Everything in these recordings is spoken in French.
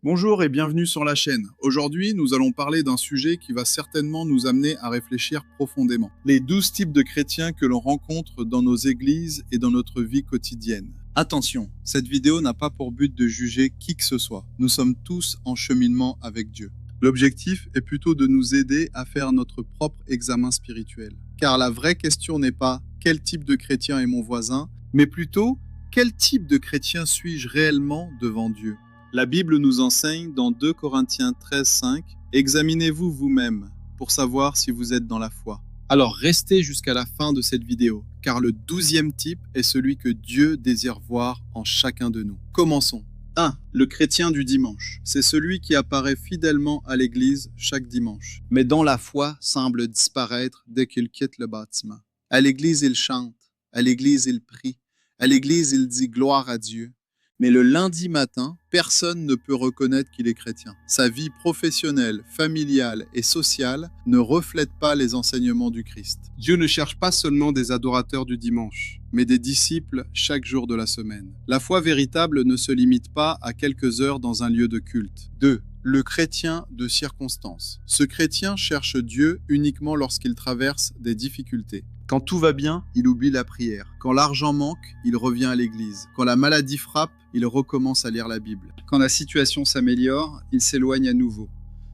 Bonjour et bienvenue sur la chaîne. Aujourd'hui, nous allons parler d'un sujet qui va certainement nous amener à réfléchir profondément. Les 12 types de chrétiens que l'on rencontre dans nos églises et dans notre vie quotidienne. Attention, cette vidéo n'a pas pour but de juger qui que ce soit. Nous sommes tous en cheminement avec Dieu. L'objectif est plutôt de nous aider à faire notre propre examen spirituel. Car la vraie question n'est pas quel type de chrétien est mon voisin, mais plutôt quel type de chrétien suis-je réellement devant Dieu. La Bible nous enseigne dans 2 Corinthiens 13:5 « Examinez-vous vous-même pour savoir si vous êtes dans la foi ». Alors restez jusqu'à la fin de cette vidéo, car le 12e type est celui que Dieu désire voir en chacun de nous. Commençons. 1. Le chrétien du dimanche. C'est celui qui apparaît fidèlement à l'église chaque dimanche, mais dont la foi semble disparaître dès qu'il quitte le bâtiment. À l'église, il chante, à l'église, il prie, à l'église, il dit gloire à Dieu. Mais le lundi matin, personne ne peut reconnaître qu'il est chrétien. Sa vie professionnelle, familiale et sociale ne reflète pas les enseignements du Christ. Dieu ne cherche pas seulement des adorateurs du dimanche, mais des disciples chaque jour de la semaine. La foi véritable ne se limite pas à quelques heures dans un lieu de culte. 2. Le chrétien de circonstance. Ce chrétien cherche Dieu uniquement lorsqu'il traverse des difficultés. Quand tout va bien, il oublie la prière. Quand l'argent manque, il revient à l'église. Quand la maladie frappe, il recommence à lire la Bible. Quand la situation s'améliore, il s'éloigne à nouveau.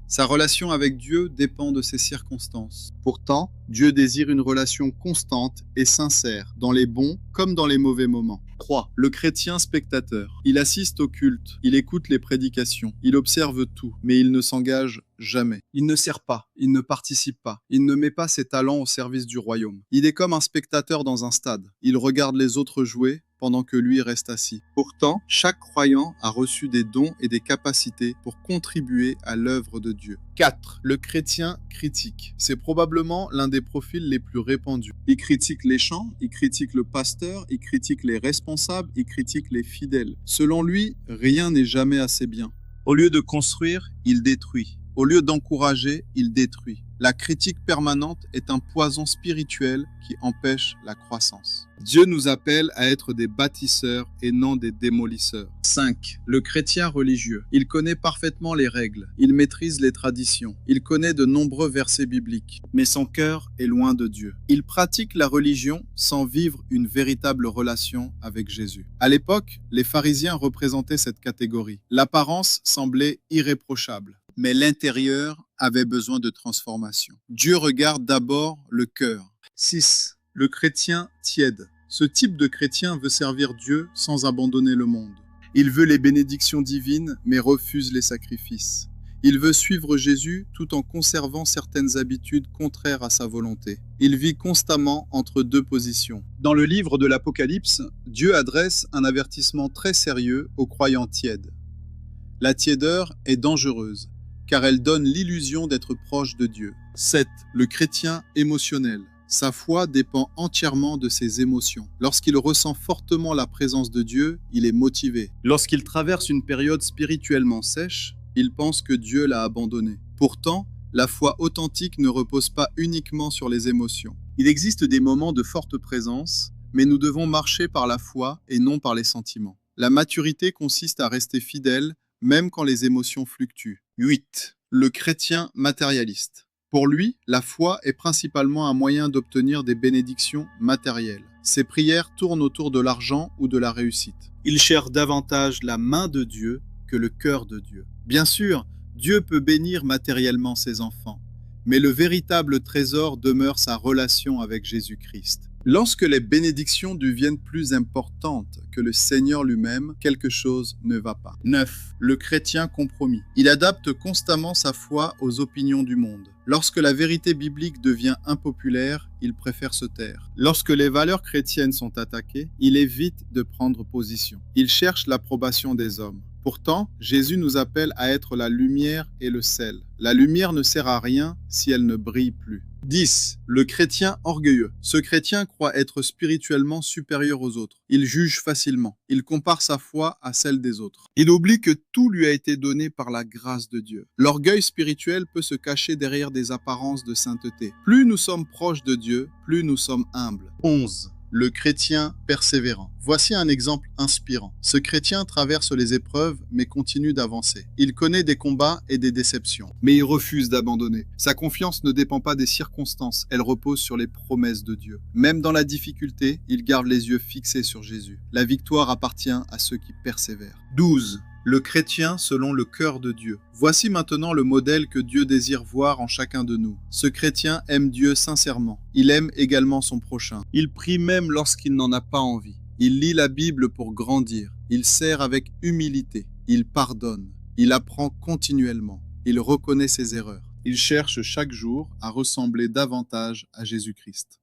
Sa relation avec Dieu dépend de ses circonstances. Pourtant, Dieu désire une relation constante et sincère, dans les bons comme dans les mauvais moments. 3. Le chrétien spectateur. Il assiste au culte, il écoute les prédications, il observe tout, mais il ne s'engage jamais. Il ne sert pas, il ne participe pas, il ne met pas ses talents au service du royaume. Il est comme un spectateur dans un stade. Il regarde les autres jouer pendant que lui reste assis. Pourtant, chaque croyant a reçu des dons et des capacités pour contribuer à l'œuvre de Dieu. 4. Le chrétien critique. C'est probablement l'un des profils les plus répandus. Il critique les chants, il critique le pasteur, il critique les responsables, il critique les fidèles. Selon lui, rien n'est jamais assez bien. Au lieu de construire, il détruit. Au lieu d'encourager, il détruit. La critique permanente est un poison spirituel qui empêche la croissance. Dieu nous appelle à être des bâtisseurs et non des démolisseurs. 5. Le chrétien religieux. Il connaît parfaitement les règles. Il maîtrise les traditions. Il connaît de nombreux versets bibliques. Mais son cœur est loin de Dieu. Il pratique la religion sans vivre une véritable relation avec Jésus. À l'époque, les pharisiens représentaient cette catégorie. L'apparence semblait irréprochable, mais l'intérieur avait besoin de transformation. Dieu regarde d'abord le cœur. 6. Le chrétien tiède. Ce type de chrétien veut servir Dieu sans abandonner le monde. Il veut les bénédictions divines, mais refuse les sacrifices. Il veut suivre Jésus tout en conservant certaines habitudes contraires à sa volonté. Il vit constamment entre deux positions. Dans le livre de l'Apocalypse, Dieu adresse un avertissement très sérieux aux croyants tièdes. La tiédeur est dangereuse, car elle donne l'illusion d'être proche de Dieu. 7. Le chrétien émotionnel. Sa foi dépend entièrement de ses émotions. Lorsqu'il ressent fortement la présence de Dieu, il est motivé. Lorsqu'il traverse une période spirituellement sèche, il pense que Dieu l'a abandonné. Pourtant, la foi authentique ne repose pas uniquement sur les émotions. Il existe des moments de forte présence, mais nous devons marcher par la foi et non par les sentiments. La maturité consiste à rester fidèle même quand les émotions fluctuent. 8. Le chrétien matérialiste. Pour lui, la foi est principalement un moyen d'obtenir des bénédictions matérielles. Ses prières tournent autour de l'argent ou de la réussite. Il cherche davantage la main de Dieu que le cœur de Dieu. Bien sûr, Dieu peut bénir matériellement ses enfants, mais le véritable trésor demeure sa relation avec Jésus-Christ. Lorsque les bénédictions deviennent plus importantes que le Seigneur lui-même, quelque chose ne va pas. 9. Le chrétien compromis. Il adapte constamment sa foi aux opinions du monde. Lorsque la vérité biblique devient impopulaire, il préfère se taire. Lorsque les valeurs chrétiennes sont attaquées, il évite de prendre position. Il cherche l'approbation des hommes. Pourtant, Jésus nous appelle à être la lumière et le sel. La lumière ne sert à rien si elle ne brille plus. 10. Le chrétien orgueilleux. Ce chrétien croit être spirituellement supérieur aux autres. Il juge facilement. Il compare sa foi à celle des autres. Il oublie que tout lui a été donné par la grâce de Dieu. L'orgueil spirituel peut se cacher derrière des apparences de sainteté. Plus nous sommes proches de Dieu, plus nous sommes humbles. 11. Le chrétien persévérant. Voici un exemple inspirant. Ce chrétien traverse les épreuves mais continue d'avancer. Il connaît des combats et des déceptions, mais il refuse d'abandonner. Sa confiance ne dépend pas des circonstances, elle repose sur les promesses de Dieu. Même dans la difficulté, il garde les yeux fixés sur Jésus. La victoire appartient à ceux qui persévèrent. 12. Le chrétien selon le cœur de Dieu. Voici maintenant le modèle que Dieu désire voir en chacun de nous. Ce chrétien aime Dieu sincèrement. Il aime également son prochain. Il prie même lorsqu'il n'en a pas envie. Il lit la Bible pour grandir. Il sert avec humilité. Il pardonne. Il apprend continuellement. Il reconnaît ses erreurs. Il cherche chaque jour à ressembler davantage à Jésus-Christ.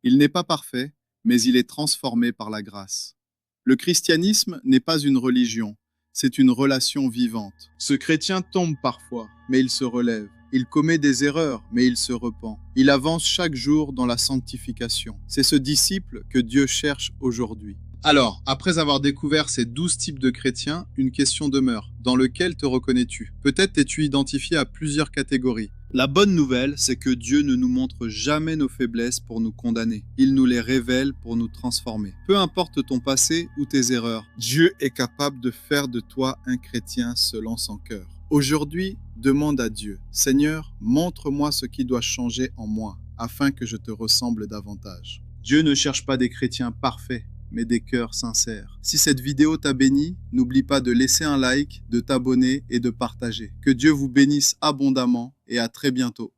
Il n'est pas parfait, mais il est transformé par la grâce. Le christianisme n'est pas une religion. C'est une relation vivante. Ce chrétien tombe parfois, mais il se relève. Il commet des erreurs, mais il se repent. Il avance chaque jour dans la sanctification. C'est ce disciple que Dieu cherche aujourd'hui. Alors, après avoir découvert ces 12 types de chrétiens, une question demeure. Dans lequel te reconnais-tu? Peut-être t'es-tu identifié à plusieurs catégories. La bonne nouvelle, c'est que Dieu ne nous montre jamais nos faiblesses pour nous condamner. Il nous les révèle pour nous transformer. Peu importe ton passé ou tes erreurs, Dieu est capable de faire de toi un chrétien selon son cœur. Aujourd'hui, demande à Dieu, « Seigneur, montre-moi ce qui doit changer en moi, afin que je te ressemble davantage. » Dieu ne cherche pas des chrétiens parfaits, mais des cœurs sincères. Si cette vidéo t'a béni, n'oublie pas de laisser un like, de t'abonner et de partager. Que Dieu vous bénisse abondamment et à très bientôt.